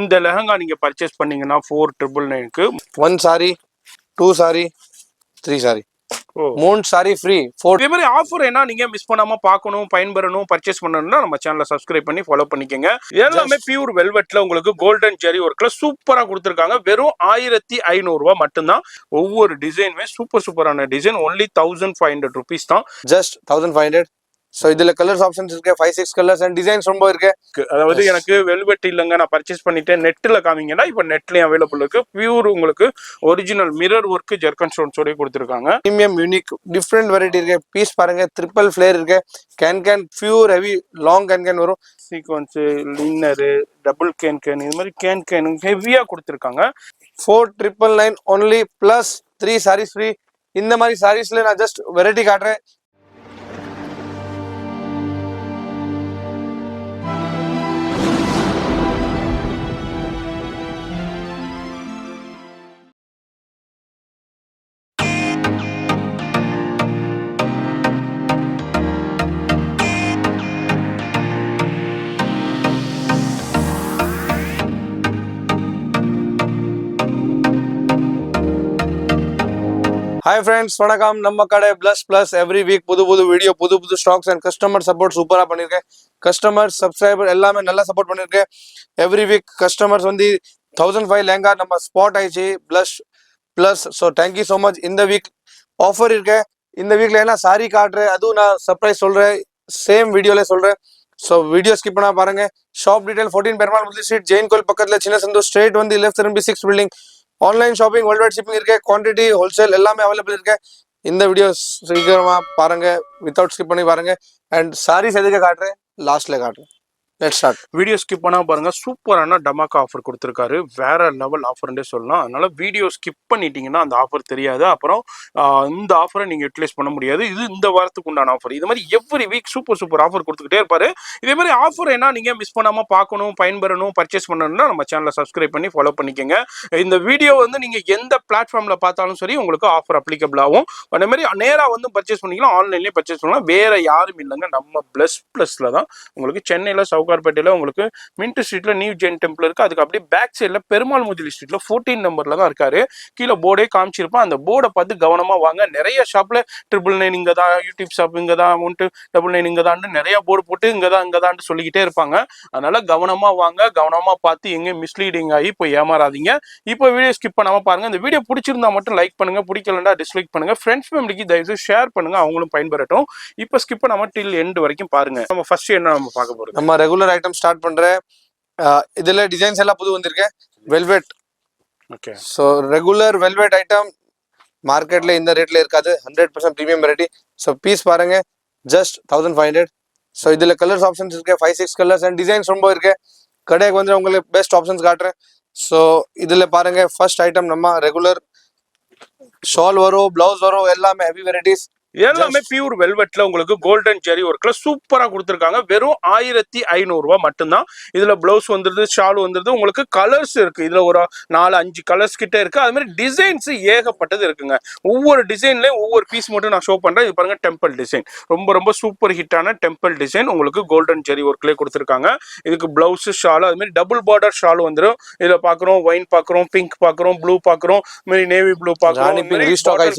இந்த லெஹங்கா நீங்க பர்ச்சேஸ் பண்ணீங்கன்னா 4999க்கு 1 saree 2 saree 3 saree ஓ 3 saree free 4. இதே மாதிரி ஆஃபர் என்ன நீங்க மிஸ் பண்ணாம பார்க்கணும், பயன்பெறணும், பர்ச்சேஸ் பண்ணணும்னா நம்ம சேனலை சப்ஸ்கிரைப் பண்ணி ஃபாலோ பண்ணிக்கங்க. எல்லாமே பியூர் வெல்வெட்ல உங்களுக்கு கோல்டன் ஜெரி ஒர்க்ல சூப்பரா கொடுத்துருக்காங்க. வெறும் 1500 ரூபாய் மட்டும்தான். ஒவ்வொரு டிசைனுமே சூப்பரான டிசைன். ஒன்லி 1500 rupees தான். ஜஸ்ட் 1500. ஸோ இதில் கலர்ஸ் ஆப்ஷன்ஸ் இருக்கு, 5-6 கலர்ஸ் அண்ட் டிசைன்ஸ் ரொம்ப இருக்கு. அதாவது எனக்கு வெல்வெட் இல்லைங்க, நான் பர்ச்சேஸ் பண்ணிட்டேன் நெட்டில் காமிங்கன்னா இப்போ நெட்லேயும் அவைலபிள் இருக்கு. பியூர் உங்களுக்கு ஒரிஜினல் மிரர் ஒர்க் ஜெர்கன் ஸ்டோன்ஸோடய கொடுத்துருக்காங்க. ப்ரீமியம் யூனிக் டிஃப்ரெண்ட் வெரைட்டி இருக்கு. பீஸ் பாருங்க, ட்ரிபிள் ஃபிளேர் இருக்கு. Can pure heavy long can வரும். சீக்வன்ஸ் இன்னரு டபுள் கேன் இது மாதிரி கேன் ஹெவியா கொடுத்துருக்காங்க. 4999 ஒன்லி பிளஸ் 3 சாரீஸ் ஃப்ரீ. இந்த மாதிரி சாரீஸ்ல நான் ஜஸ்ட் வெரைட்டி காட்டுறேன். Hi friends, வணக்கம். நம்ம கடை ப்ளஸ் எவ்ரி வீக் புது வீடியோ, புது ஸ்டாக்ஸ் அண்ட் கஸ்டமர் சப்போர்ட் சூப்பராக பண்ணியிருக்கேன். கஸ்டமர் சப்ஸ்கிரைபர் எல்லாமே நல்லா சப்போர்ட் பண்ணியிருக்கேன். எவ்ரி வீக் கஸ்டமர்ஸ் வந்து 1005 லேங்கா நம்ம ஸ்பாட் ஆயிடுச்சு plus. So thank you so much. இந்த வீக் ஆஃபர் இருக்கு. இந்த வீக்ல என்ன சாரி காட்டுறேன், அதுவும் நான் சர்ப்ரைஸ் சொல்றேன், சேம் வீடியோல சொல்றேன். ஸோ வீடியோ ஸ்கிப் பண்ணா பாருங்க. ஷாப் டீடைல் 14 பெருமாள் முதல் ஸ்ட்ரீட், ஜெயின் கோயில் பக்கத்துல சின்ன சந்தோஷ் ஸ்ட்ரெயிட் வந்து லெஃப்ட் திரும்பி 6 building. Online shopping world wide shipping இருக்கு. குவான்டிட்டி ஹோல்சேல் எல்லாமே அவைலபிள் இருக்கு. இந்த வீடியோ சீக்கிரமா பாருங்க, வித்தவுட் ஸ்கிப் பண்ணி பாருங்க. அண்ட் சாரீஸ் எதுக்கு காட்டுறேன், லாஸ்ட்ல காட்டுறேன். Let's start. வீடியோ ஸ்கிப் பண்ணா பாருங்க. சூப்பரான டமாக்கா ஆஃபர் கொடுத்துருக்காரு. வேற லெவல் ஆஃபர்னே சொல்லலாம். அதனால வீடியோ ஸ்கிப் பண்ணிட்டீங்கன்னா அந்த ஆஃபர் தெரியாது. அப்புறம் இந்த ஆஃபரை நீங்க யூட்டிலைஸ் பண்ண முடியாது. இது இந்த வாரத்துக்கு உண்டான ஆஃபர். இது மாதிரி எவ்ரி வீக் சூப்பர் ஆஃபர் கொடுத்துக்கிட்டே இருப்பாரு. இதே மாதிரி ஆஃபர் என்ன நீங்க மிஸ் பண்ணாம பார்க்கணும், பயன்பெறணும், பர்ச்சேஸ் பண்ணணும்னா நம்ம சேனலை சப்ஸ்கிரைப் பண்ணி ஃபாலோ பண்ணிக்கங்க. இந்த வீடியோ வந்து நீங்க எந்த பிளாட்ஃபார்ம்ல பார்த்தாலும் சரி உங்களுக்கு ஆஃபர் அப்ளிகபிள் ஆகும். அதே மாதிரி நேரா வந்து பர்ச்சேஸ் பண்ணிக்கலாம், ஆன்லைன்லயே பர்ச்சேஸ் பண்ணலாம். வேற யாரும் இல்லைங்க, நம்ம பிளஸ்ல தான். உங்களுக்கு சென்னையில சவுகார்பேட்டையில உங்களுக்கு மின்ட் ஸ்ட்ரீட்ல நியூ ஜெயின் டெம்பிள் இருக்கு. அதுக்கு அப்படியே பேக் சைட்ல பெருமாள் முதலி ஸ்ட்ரீட்ல 14 நம்பர்ல தான் இருக்காரு. கீழே போர்டே காமிச்சிருப்பான். அந்த போர்டை பார்த்து கவனமா வாங்க. நிறைய ஷாப்ல 999 இங்க தான், யூடியூப் ஷாப் இங்க தான், 199 இங்க தான், நிறைய போர்டு போட்டு இங்க தான் சொல்லிக்கிட்டே இருப்பாங்க. அதனால கவனமா வாங்க, கவனமா பார்த்து எங்க மிஸ்லீடிங் ஆகி போய் ஏமாறாதீங்க. இப்போ வீடியோ ஸ்கிப் பண்ணாம பாருங்க. இந்த வீடியோ பிடிச்சிருந்தா மட்டும் லைக் பண்ணுங்க, பிடிக்கலன்னா டிஸ்லைக் பண்ணுங்க. ஃப்ரெண்ட்ஸ் ஃபேமிலிக்கு தயவு ஷேர் பண்ணுங்க, அவங்களும் பயன்பெறட்டும். இப்போ ஸ்கிப் பண்ணாம டில் எண்ட் வரைக்கும் பாருங்க. நம்ம ஃபர்ஸ்ட் என்ன நம்ம பார்க்க போறோம், நம்ம ரெகுலர் ஐட்டம் ஸ்டார்ட் பண்றேன். இதுல டிசைன்ஸ் எல்லாம் புது வந்திருக்கு. Velvet. Okay. So regular velvet item மார்க்கெட்ல இந்த ரேட்ல இருக்காது. 100% ப்ரீமியம் வெரைட்டி. ஸோ பீஸ் பாருங்க, ஜஸ்ட் 1500. ஸோ இதுல கலர்ஸ் ஆப்ஷன்ஸ் இருக்கு, 5-6 கலர்ஸ் அண்ட் டிசைன்ஸ் ரொம்ப இருக்கு. கடைக்கு வந்து உங்களுக்கு பெஸ்ட் ஆப்ஷன்ஸ் காட்டுறேன். ஸோ இதுல பாருங்க, ஃபர்ஸ்ட் ஐட்டம் நம்ம ரெகுலர் ஷால் வரும், பிளவுஸ் வரும், எல்லாமே ஹெவி வெரைட்டிஸ். எல்லாமே பியூர் வெல்வெட்ல உங்களுக்கு கோல்டன் ஜெரி ஒர்க்ல சூப்பரா கொடுத்துருக்காங்க. வெறும் 1500 ரூபாய் மட்டும்தான். இதுல பிளவுஸ் வந்துருது, ஷால் வந்துருது. உங்களுக்கு கலர்ஸ் இருக்கு. இதுல ஒரு 4-5 கலர்ஸ் கிட்ட இருக்கு. அது மாதிரி டிசைன்ஸ் ஏகப்பட்டது இருக்குங்க. ஒவ்வொரு டிசைன்லயும் ஒவ்வொரு பீஸ் மட்டும் நான் ஷோ பண்றேன். இது பாருங்க, டெம்பிள் டிசைன் ரொம்ப சூப்பர் ஹிட்டான டெம்பிள் டிசைன் உங்களுக்கு கோல்டன் ஜெரி ஒர்க்லேயே கொடுத்துருக்காங்க. இதுக்கு பிளவுஸ், ஷால், அது மாதிரி டபுள் பார்டர் ஷால் வந்துடும். இதுல பாக்குறோம் ஒயின் பாக்குறோம், பிங்க் பாக்குறோம், ப்ளூ பாக்குறோம், நேவி ப்ளூ பாக்குறோம்,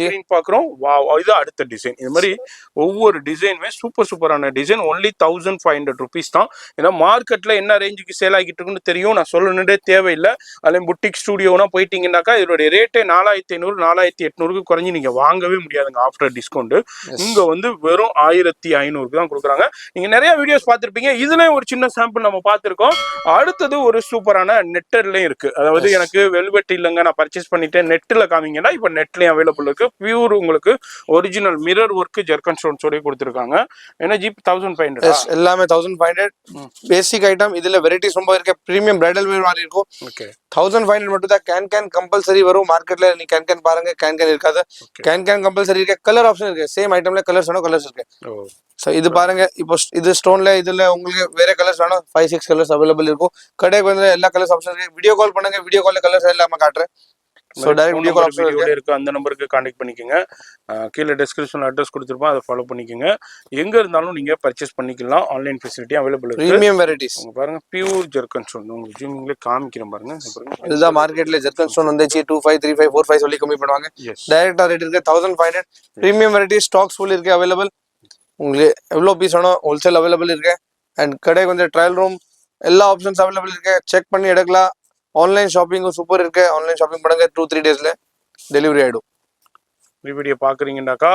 கிரீன் பாக்குறோம். இது அடுத்த டிசைன். இது மாதிரி ஒவ்வொரு டிசைனுமே சூப்பரான டிசைன். ஒன்லி 1500 rupees தான். ஏன்னா மார்க்கெட்ல என்ன ரேஞ்சுக்கு சேல் ஆகிட்டு இருக்குன்னு தெரியும், நான் சொல்லணுன்றே தேவையில்லை. அதுலேயும் புட்டிக் ஸ்டுடியோனா போயிட்டீங்கன்னாக்கா இதோடைய ரேட்டே 4500 4800 குறைஞ்சி நீங்க வாங்கவே முடியாதுங்க ஆஃப்டர் டிஸ்கவுண்ட். இங்க வந்து வெறும் 1500 தான் கொடுக்குறாங்க. நீங்க நிறைய வீடியோஸ் பார்த்துருப்பீங்க. இதுலயும் ஒரு சின்ன சாம்பிள் நம்ம பார்த்துருக்கோம். அடுத்தது ஒரு சூப்பரான நெட்டர்லயும் இருக்கு. அதாவது எனக்கு வெல்வெட் இல்லைங்க, நான் பர்ச்சேஸ் பண்ணிட்டேன் நெட்டில் காமிங்கன்னா இப்போ நெட்லயும் அவைலபிள் இருக்கு. பியூர் உங்களுக்கு ஒரிஜினல் மிரர் ஒர்க் ஜெர்கன் ஸ்டோன்ஸோட கொடுத்துருக்காங்க. என்ன ஜி 1500? எல்லாமே 1500 பேசிக் ஐட்டம். இதுல வெரைட்டிஸ் ரொம்ப இருக்கு. பிரீமியம் பிரைடல் வேர் மாதிரி இருக்கும். ஓகே. 1500 மட்டும் தான். கேன் கம்பல்சரி வரும். மார்க்கெட்ல நீ கேன் பாருங்க, கேன் இருக்காது. கேன் கம்பல்சரி இருக்கு. கலர் ஆப்ஷன் இருக்கு. சேம் ஐட்டம்ல கலர்ஸ் வேணும், கலர்ஸ் இருக்கு. ஸோ இது பாருங்க, இப்போ இது ஸ்டோன்ல இதுல உங்களுக்கு வேற கலர்ஸ் வேணும், 5-6 கலர்ஸ் அவைலபிள் இருக்கும். கடைக்கு வந்து எல்லா கலர்ஸ் ஆப்ஷன் இருக்கு. வீடியோ கால் பண்ணுங்க, வீடியோ கால்ல கலர்ஸ் எல்லாமே காட்டுறேன். So direct video call option வீடியோல இருக்கு, அந்த நம்பருக்கு கான்டாக்ட் பண்ணிக்கோங்க. கீழே டிஸ்கிரிப்ஷன்ல அட்ரஸ் கொடுத்துருப்போம், அதை ஃபாலோ பண்ணிக்கோங்க. எங்க இருந்தாலும் நீங்க பர்ச்சேஸ் பண்ணிக்கலாம். ஆன்லைன் ஃபெசிலிட்டி அவைலபிள் இருக்கு. பிரீமியம் வெரைட்டிஸ் உங்க பாருங்க பியூர் ஜெர்கன் ஸ்டோன் உங்களுக்கு ஜூமிங்ல காமிக்கிறேன் பாருங்க. இதுதான் மார்க்கெட்ல ஜெர்கன் ஸ்டோன் வந்துச்சு 25 35 45 சொல்லி கம்மி பண்ணுவாங்க. டைரக்டா ரேட் இருக்கு 1500. பிரீமியம் வெரைட்டி ஸ்டாக்ஸ் ஃபுல் இருக்கு அவைலபிள். உங்களுக்கு எவ்வளோ பீஸ் வேணும் ஹோல்சேல் அவைலபிள் இருக்கு. அண்ட் கடைக்கு வந்து ட்ரையல் ரூம் எல்லா ஆப்ஷன்ஸ் அவைலபிள் இருக்கு. செக் பண்ணி எடுக்கலாம். ஆன்லைன் ஷாப்பிங்கும் சூப்பர் இருக்கு. ஆன்லைன் ஷாப்பிங் பண்ணுங்க 2-3 டேஸ்ல டெலிவரி ஆயிடும். வீடியோ பாக்குறீங்கன்னாக்கா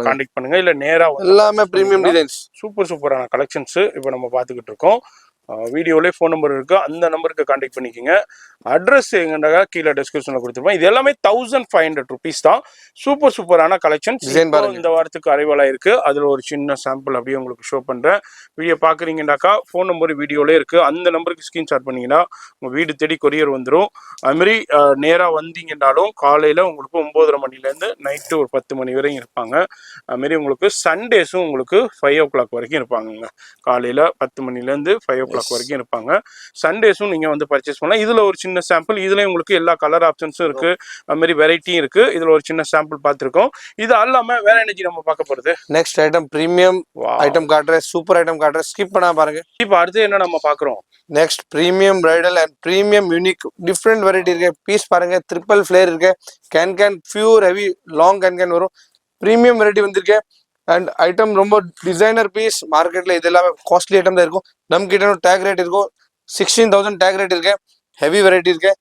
கான்டாக்ட் பண்ணுங்க, இல்ல நேரா எல்லாமே பிரீமியம் டிசைன்ஸ் சூப்பரான கலெக்ஷன்ஸ் இப்போ நம்ம பார்த்துக்கிட்டு இருக்கோம். வீடியோலேயே ஃபோன் நம்பர் இருக்கு, அந்த நம்பருக்கு கான்டாக்ட் பண்ணிக்கோங்க. அட்ரஸ் எங்கன்னாக்கா கீழே டிஸ்கிரிப்ஷன்ல கொடுத்துருப்போம். இது எல்லாமே 1500 rupees தான். சூப்பரான கலெக்ஷன்ஸ் இந்த வாரத்துக்கு அரைவலா இருக்கு. அதுல ஒரு சின்ன சாம்பிள் அப்படியே உங்களுக்கு ஷோ பண்றேன். வீடியோ பாக்குறீங்கன்னாக்கா ஃபோன் நம்பர் வீடியோலே இருக்கு, அந்த நம்பருக்கு ஸ்கிரீன்ஷாட் பண்ணீங்கன்னா உங்க வீடு தேடி கொரியர் வந்துடும். அதுமாரி நேரா வந்தீங்கன்னாலும் காலையில உங்களுக்கு 9:30 மணிலேருந்து நைட்டு ஒரு 10 மணி வரையும் இருப்பாங்க. அதுமாரி உங்களுக்கு சண்டேஸும் உங்களுக்கு 5 o'clock வரைக்கும் இருப்பாங்க. காலையில 10 மணிலேருந்து 5 o'clock வரைக்கும் இருப்பாங்க. சண்டேஸும் நீங்க வந்து பர்ச்சேஸ் பண்ணலாம். இதுல ஒரு சின்ன சாம்பிள், இதுல உங்களுக்கு எல்லா கலர் ஆப்ஷன்ஸும் இருக்கு, அது மாதிரி வெரைட்டியும் இருக்கு. இதுல ஒரு சின்ன சாம்பிள் பார்த்திருக்கோம். இது அல்லாம வேற என்ன நம்ம பார்க்க போறது? நெக்ஸ்ட் ஐட்டம் பிரீமியம் ஐட்டம் காட்டுறேன், சூப்பர் ஐட்டம் காட்டுறேன், ஸ்கிப் பண்ணா பாருங்க. இப்போ அடுத்து என்ன நம்ம பார்க்குறோம்? Next premium bridal and premium unique different variety இருக்கு. பீஸ் பாருங்க, ட்ரிபிள் ஃபிளேர் இருக்கு. Can pure heavy long can வரும். பிரீமியம் வெரைட்டி வந்திருக்கு. அண்ட் ஐட்டம் ரொம்ப டிசைனர் பீஸ். மார்க்கெட்ல இது எல்லாமே காஸ்ட்லி ஐட்டம் தான் இருக்கும். நம்ம கிட்ட டேக் ரேட் இருக்கும் 16,000 டேக் ரேட் இருக்கு. ஹெவி வெரைட்டி இருக்கு.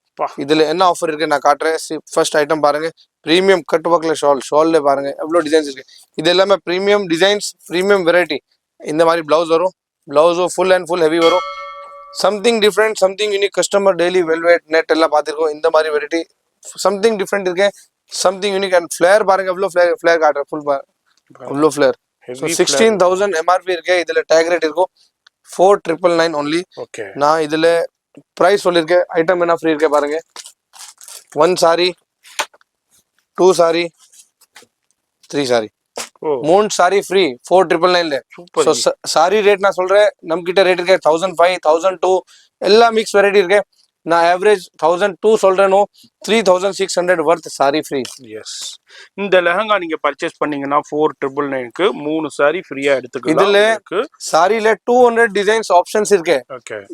இதுல என்ன ஆஃபர் இருக்கு நான் காட்டுறேன். ஃபர்ஸ்ட் ஐட்டம் பாருங்க, பிரீமியம் கட் ஒர்க்ல ஷால்ல பாருங்க எவ்வளவு டிசைன்ஸ் இருக்கு. இது எல்லாமே பிரீமியம் டிசைன்ஸ், பிரீமியம் வெரைட்டி. இந்த மாதிரி பிளவுஸ் வரும். பிளவுஸும் ஃபுல் அண்ட் ஃபுல் ஹெவி வரும். Something different, something unique. Customer daily velvet net எல்லாம் பார்த்துருக்கோம். இந்த மாதிரி வெரைட்டி சம்திங் டிஃப்ரெண்ட் இருக்கு, சம்திங் யூனிக். அண்ட் ஃபிளேர் பாருங்க எவ்வளோ ஃபிளேர் காட்டுறேன். ஃபுல் அவ்வளோ ஃபிளேர். 16,000 MRP இருக்கு. இதுல டேக் ரேட் இருக்கும் 4,999 ஒன்லி. நான் இதுல பிரைஸ் சொல்லியிருக்கேன். ஐட்டம் என்ன ஃப்ரீ இருக்கு பாருங்க. 1 saree, 2 saree, 3 saree, 3 saree free 4,999ல. சாரி ரேட் நான் சொல்றேன். நம்ம கிட்ட ரேட் இருக்கு 1,500, 1,002 எல்லா மிக்ஸ் வெரைட்டி இருக்கு. நான் ஆவரேஜ் 1,002 சொல்றேனோ 3,600 வர்த் சாரி ஃப்ரீ. எஸ், இந்த லெஹங்கா நீங்க பர்ச்சேஸ் பண்ணீங்கன்னா 4,999க்கு 3 சாரி ஃப்ரீயா எடுத்துக்கலாம். இதுல சாரில 200 டிசைன்ஸ் ஆப்ஷன்ஸ் இருக்கு.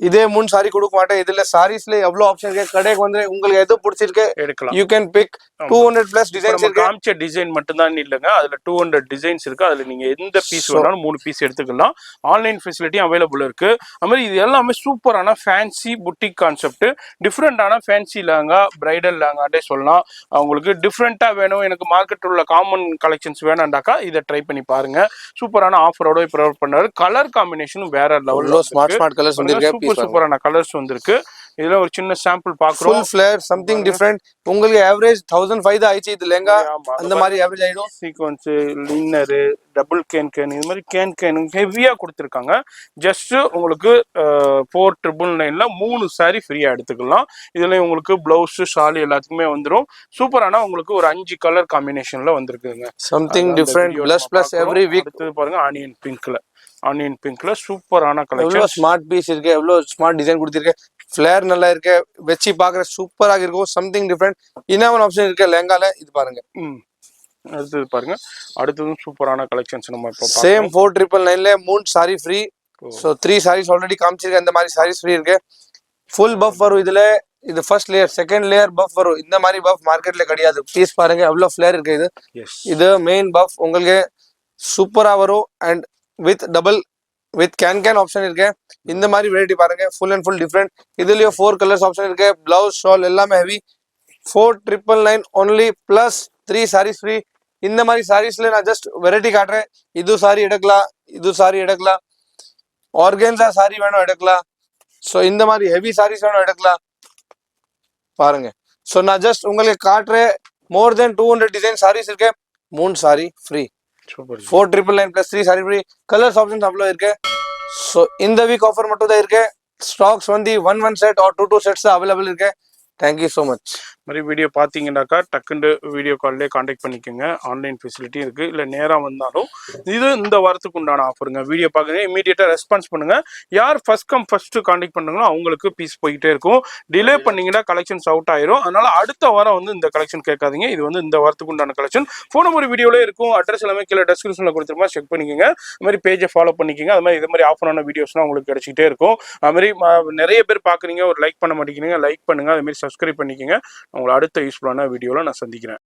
இதே 3 சாரி கொடுக்க மாட்டேன். இதுல சாரீஸ்ல எவ்வளவு ஆப்ஷன் இருக்கு. கடைக்கு வந்து உங்களுக்கு எது பிடிச்சிருக்கு எடுக்கலாம். யூ கேன் பிக் 200+ டிசைன்ஸ் இருக்கு. காமிச்ச டிசைன் மட்டும் தான் இல்லங்க, அதுல 200 டிசைன்ஸ் இருக்கு. அதுல நீங்க எந்த பீஸ் வேணாலும் 3 பீஸ் எடுத்துக்கலாம். ஆன்லைன் ஃபெசிலிட்டி அவைலபிள் இருக்கு. அது மாதிரி இது எல்லாமே சூப்பரான ஃபேன்சி புட்டிக் கான்செப்ட். டிஃப்ரெண்டான ஃபேன்சி லேங்கா, பிரைடல் லேங்காட்டே சொல்லலாம். உங்களுக்கு டிஃப்ரெண்டா வேணும், எனக்கு மார்க்கெட் உள்ள காமன் கலெக்ஷன்ஸ் வேணாண்டாக்கா இதை ட்ரை பண்ணி பாருங்க. சூப்பரான ஆஃபரோட ப்ரொவைட் பண்ணாரு. கலர் காம்பினேஷனும் வேற லெவல்ல ஸ்மார்ட் கலர்ஸ் வந்திருக்கு. சூப்பரான கலர்ஸ் வந்திருக்கு. இதுல ஒரு சின்ன சாம்பிள் பாக்குறோம். Full flare something different. உங்களுக்கு ஆவரேஜ் 1,500 தான் ஆயிச்சு. இது லெங்கா அந்த மாதிரி ஆவரேஜ் ஆயிடும். சீக்வென்ஸ், லின்னர், டபுள் கேன் இது மாதிரி கேன் ஹெவியா கொடுத்துருக்காங்க. ஜஸ்ட் உங்களுக்கு 4,999ல 3 சாரி ஃப்ரீயா எடுத்துக்கலாம். இதுல உங்களுக்கு பிளவுஸ், ஷால் எல்லாத்துக்குமே வந்துடும். சூப்பரான உங்களுக்கு ஒரு 5 கலர் காம்பினேஷன்ல வந்திருக்குங்க. Something different plus every week. அடுத்து பாருங்க ஆனியன் பிங்க்ல சூப்பரான கலெக்ஷன். ஸ்மார்ட் பீஸ் இருக்கு. எவ்வளவு ஸ்மார்ட் டிசைன் கொடுத்திருக்கேன். ஃபிளேர் நல்லா இருக்கு. வெச்சி பாக்குற சூப்பராக இருக்கும். Something different. இன்னொரு ஆப்ஷன் இருக்கு லெங்கால. இது பாருங்க. அடுத்தது பாருங்க. அடுத்ததும் சூப்பரான கலெக்ஷன்ஸ் நம்ம இப்போ சேம் 4,999ல 3 sari free. So 3 saris already காமிச்சிருக்கேன். இந்த மாதிரி சாரீஸ் ஃப்ரீ இருக்கு. ஃபுல் பஃப் வரும் இதுல. இது first layer, second layer puff வரும். இந்த மாதிரி பஃப் மார்க்கெட்ல கிடையாது. பீஸ் பாருங்க எவ்வளவு ஃபிளேர் இருக்கு. இது மெயின் பஃப் உங்களுக்கு சூப்பரா வரும். அண்ட் வித் கேன் ஆப்ஷன் இருக்கு. இந்த மாதிரி வெரைட்டி பாருங்க. Full and full different. இதுலயே 4 கலர்ஸ் ஆப்ஷன் இருக்கு. பிளவுஸ், ஷால் எல்லாமே heavy. 4,999 only plus 3 sarees free. இந்த மாதிரி சாரீஸ்ல நான் ஜஸ்ட் வெரைட்டி காட்டுறேன். இது சாரி எடுக்கலாம். ஆர்கன்ஸா சாரி வேணும் எடுக்கலாம். ஸோ இந்த மாதிரி ஹெவி சாரீஸ் வேணும் எடுக்கலாம். பாருங்க. ஸோ நான் ஜஸ்ட் உங்களுக்கு காட்டுறேன். மோர் தென் 200 டிசைன் சாரீஸ் இருக்கு. 3 sari free. 4,999 plus 3 sari free. Colours options அவ்வளோ இருக்கு. ஸோ இந்த வீக் ஆஃபர் மட்டும் தான் இருக்கு. ஸ்டாக்ஸ் வந்து 1 செட் ஆர் 2 செட்ஸ் தான் அவைலபிள் இருக்கு. Thank you so much. மாதிரி வீடியோ பார்த்தீங்கன்னாக்கா டக்குண்டு வீடியோ கால்லே காண்டாக்ட் பண்ணிக்கோங்க. ஆன்லைன் ஃபெசிலிட்டி இருக்குது. இல்லை நேராக வந்தாலும் இது இந்த வாரத்துக்கு உண்டான ஆஃபருங்க. வீடியோ பார்க்குங்க, இமீடியட்டாக ரெஸ்பான்ஸ் பண்ணுங்கள். யார் ஃபர்ஸ்ட் கம் ஃபஸ்ட்டு காண்டாக்ட் பண்ணுங்களோ அவங்களுக்கு பீஸ் போயிட்டே இருக்கும். டிலே பண்ணிங்கன்னா கலெக்ஷன்ஸ் அவுட் ஆயிரும். அதனால் அடுத்த வாரம் வந்து இந்த கலெக்ஷன் கேட்காதீங்க. இது வந்து இந்த வாரத்துக்கு உண்டான கலெக்ஷன். ஃபோன் நம்பர் வீடியோவில் இருக்கும். அட்ரஸ் எல்லாமே கீழே டிஸ்கிரிப்ஷனில் கொடுத்துருமா, செக் பண்ணிக்கோங்க. அது மாதிரி பேஜை ஃபாலோ பண்ணிக்கோங்க. அது மாதிரி இது மாதிரி ஆஃபரான வீடியோஸ்லாம் உங்களுக்கு கிடைச்சிக்கிட்டே இருக்கும். அது மாதிரி நிறைய பேர் பார்க்குறீங்க, ஒரு லைக் பண்ண மாட்டேங்கிறீங்க. லைக் பண்ணுங்கள், அது மாதிரி சப்ஸ்கிரைப் பண்ணிக்கோங்க. உங்களை அடுத்த யூஸ்ஃபுல்லான வீடியோவில் நான் சந்திக்கிறேன்.